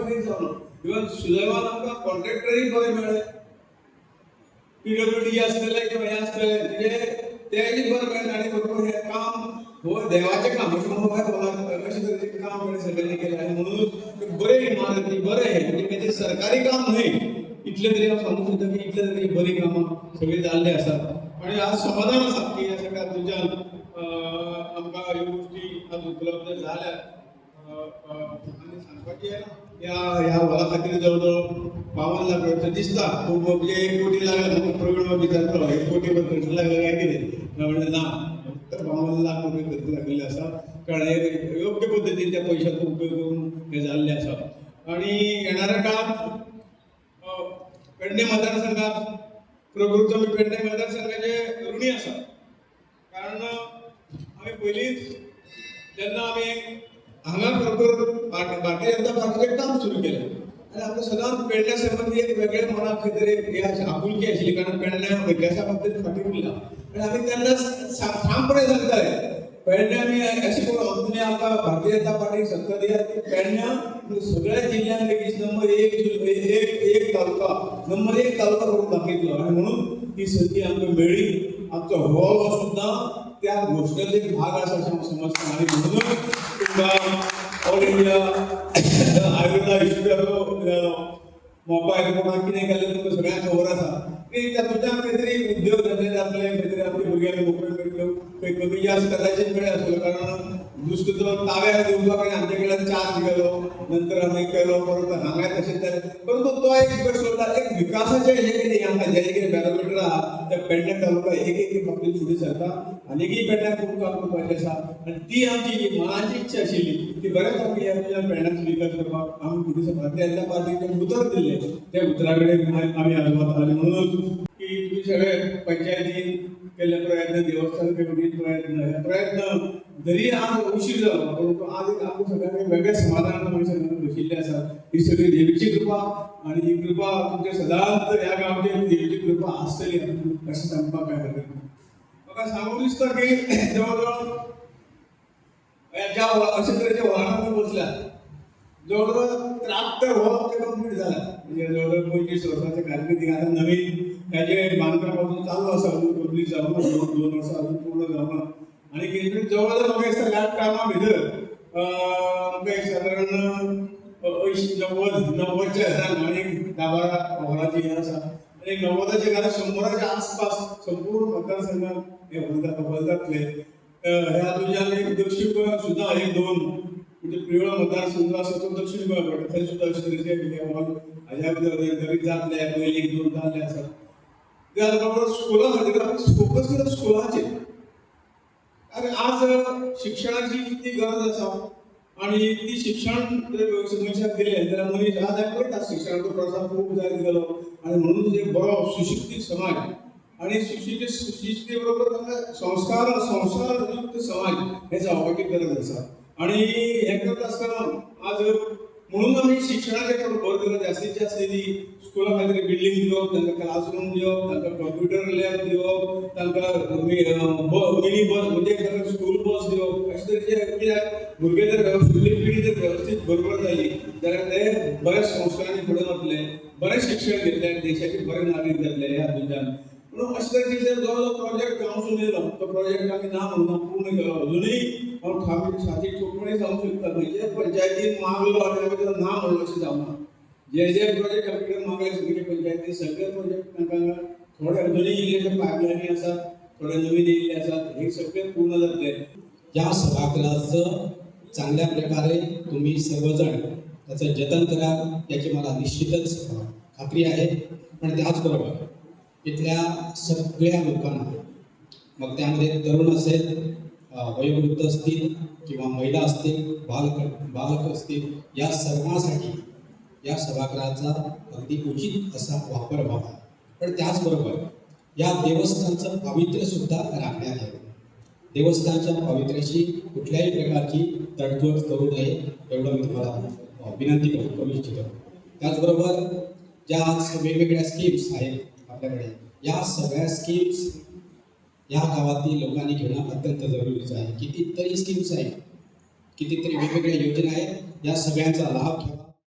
खातीर जावन इवन सुदैवान आमकां कॉन्ट्रॅक्टरय बरे मेळ्ळे, PWD आसतले किंवा हे आसतले, म्हणजे तेय बरे मेळ्ळे आनी बरोबर हें काम हो देवाचें काम अशें म्हणून अशें तरेचें काम ताणें सगळ्यांनी केलें आनी म्हणून बरे इमारती बरे हे म्हणजे तेजें सरकारी काम न्हय, इतलें तरी हांव सांगूंक सोदता की इतलें तरी बरीं कामां सगळीं जाल्लीं आसात आनी आज समाधान आसा की ह्या सगळ्या तुमच्यान आमकां ह्यो गोश्टी आज उपलब्ध जाल्यात आनी सांगपाचें ह्या हॉला खातीर जवळ जवळ 52 लाख रुपये दिसता खूब म्हणजे 1 कोटी लागला म्हाका प्रवीण बाब विचारतालो 1 कोटी खर्च लागला काय कितें म्हणजे ना फक्त 52 लाख रुपये खर्च लागलेले आसा कारण हे योग्य पद्दतीन त्या पयशांचो उपयोग करून हे जाल्ले आसा आनी येणाऱ्या काळात पेडणे मतदारसंघात खरोखरूच आमी पेडणे मतदारसंघाचे ऋणी आसा कारण आमी पयलींच जेन्ना आमी हांगा खरोखर भारतीय जनता पार्टीचें काम सुरू केलें आनी आमकां सदांच पेडण्या संबंदी एक वेगळें मनाक खंय तरी हे आपुलकी आशिल्ली कारण पेडण्या इतिहासा बद्दल फाटीं उरला आनी आमी तेन्ना ठामपणे सांगताले पेडण्या आमी अशें करून तुमी आमकां भारतीय जनता पार्टीक सत्ता दियात की पेडण्या सगळ्या जिल्ह्यांत लेगीत नंबर एक तालुका नंबर 1 तालुका करून दाखयतलो आनी म्हणून ही संदी आमकां मेळ्ळी आमचो हो सुद्दां त्या घोशणेचो एक भाग आसा अशें म्हाका समजता आनी म्हणूनच तुमकां ऑल इंडिया आयुर्वेदा विश्वविद्यालयाचो मोपा एअरपोर्टार कितें केलें तुमकां सगळ्यांक खबर आसा की तातूंतल्यान खंय तरी उद्योग धंदे जातले खंय तरी आपल्या भुरग्यांक नोकऱ्यो मेळटल्यो खंय कमी जास्त कदाचीत मेळ्ळे आसतलो कारण दुसरो ताब्याक दिवपाक आमचे कडल्यान चार्ज केलो नंतर आमी केलो परत हांगा तशेंच जालें परंतु तो एक सोडला एक विकासाचें हें कितें आमकां जें कितें बॅरोमिटर आहा त्या पेडण्या तालुका एक बाबतींत फुडें सरता आनीकय पेडण्याक खूब काम करपाचें आसा आनी ती आमची मनाची इच्छा आशिल्ली ती बरेंच आमी ह्या पेडण्याक विकास करपाक आमी फुडें भारतीय जनता पार्टीचें उतर दिल्लें त्या उतरा कडेन आमी आजवतात आनी म्हणून की तुमी सगळे पंचायतीन केल्ले प्रयत्न देवस्थान कमिटीन प्रयत्न जरी आज उशीर जालो परंतु आज एक आमकां सगळ्यांक वेगळ्या समाधानान आमी सगळे बशिल्ले आसात ही सगळी देवीची कृपा आनी ही कृपा तुमच्या सदांच ह्या गांवचेर देवीची कृपा आसतली अशें सांगपाक काय हरकत ना म्हाका सांगूंक दिसता की जवळ जवळ ज्या अशे तरेच्या व्हरांत बसल्यात जवळ जवळ 73 व्हर कंप्लीट जाला म्हणजे जवळ जवळ 25 वर्सांच्या कारकिर्दीक आतां नवीन हेजें बांदकाम अजून चालू आसा अजून कंप्लीट जावना 2 वर्सां अजून पूर्ण जावना आनी कितें जवळ जवळ म्हाका दिसता ह्या टायमा भितर म्हाका एक सादारण 80-90च्या घरांक आनी 10-12 व्हरांची हें आसा आनी 90च्या घरांक 100च्या आसपास संपूर्ण मतदारसंघात हे व्हर जातले ह्या तुज्यान एक दक्षीण गोंयांत सुद्दां एक 2 म्हणजे प्रिवळ मतदारसंघ आसा तो दक्षीण गोंय पडटा थंय सुद्दां अशे तरेचे कितें हॉल हाज्या भितर तरी जातले पयलीं 1-2 जाल्ले आसात त्या बरोबर स्कुलां खातीर आमी फोकस करप स्कुलांचेर अरे आज शिक्षणाची कितली गरज आसा आनी ती शिक्षण जर मनशाक दिलें जाल्यार मनीस आज पळयता शिक्षणाचो प्रसार खूब जायत गेलो आनी म्हणून एक बरो सुशिक्षीत समाज आनी सुशिक्षिते बरोबर तांकां संस्कारयुक्त समाज हे जावपाची गरज आसा आनी हें करता आसतना आज म्हणून आमी शिक्षणाचेर थोडो भर दिलो जास्तीत जास्त निधी स्कुला खातीर बिल्डींग दिवप तांकां क्लासरूम दिवप तांकां कंप्युटर लॅब दिवप तांकां मिनी बस म्हणजे तांकां स्कूल बस दिवप अशे तरेचे कित्याक भुरगे जर फुडली पिढी जर वेवस्थीत बरोबर जाली जाल्यार ते बऱ्या संस्कारांनी फुडें वतले बरें शिक्षण घेतले देशाचे बरे नागरीक जातले ह्या हातूंतल्यान म्हणून अशे तरेचे जो प्रोजेक्ट हांव येयलो तो प्रोजेक्ट आमी ना म्हणून पूर्ण केलो अजुनूय हांव छाती ठोकपणे सांगूंक शकता म्हणजे पंचायतीन मागलो आनी आमी ताका ना म्हणलो अशें जावना जे प्रोजेक्ट आमी कडेन मागले सगळे पंचायतीन सगळे प्रोजेक्ट तांकां थोडे अजुनूय इल्लेशे पायपलायनी आसात थोडे नवीन येयल्ले आसात हे सगळे पूर्ण जातले या सभागृहाचं चांगल्या प्रकारे तुम्ही सर्वजण त्याचं जतन कराल याची मला निश्चितच खात्री आहे पण त्याचबरोबर इथल्या सगळ्या लोकांना मग त्यामध्ये तरुण असेल वयोवृद्ध असतील किंवा महिला असतील बालक असतील या सर्वांसाठी या सभागृहाचा अगदी उचित असा वापर व्हावा पण त्याचबरोबर या देवस्थानचं पावित्र्य सुद्धा राखण्यात यावं देवस्थानच्या पावित्र्याशी कुठल्याही प्रकारची तडजोड करू नये एवढं मी तुम्हाला विनंती करू इच्छितो त्याचबरोबर ज्या वेगवेगळ्या स्कीम्स आहेत आपल्याकडे या सगळ्या स्कीम्स या गावातील लोकांनी घेणं अत्यंत जरुरीचं आहे कितीतरी स्कीम्स आहेत कितीतरी वेगवेगळ्या योजना आहेत या सगळ्यांचा लाभ घ्यावा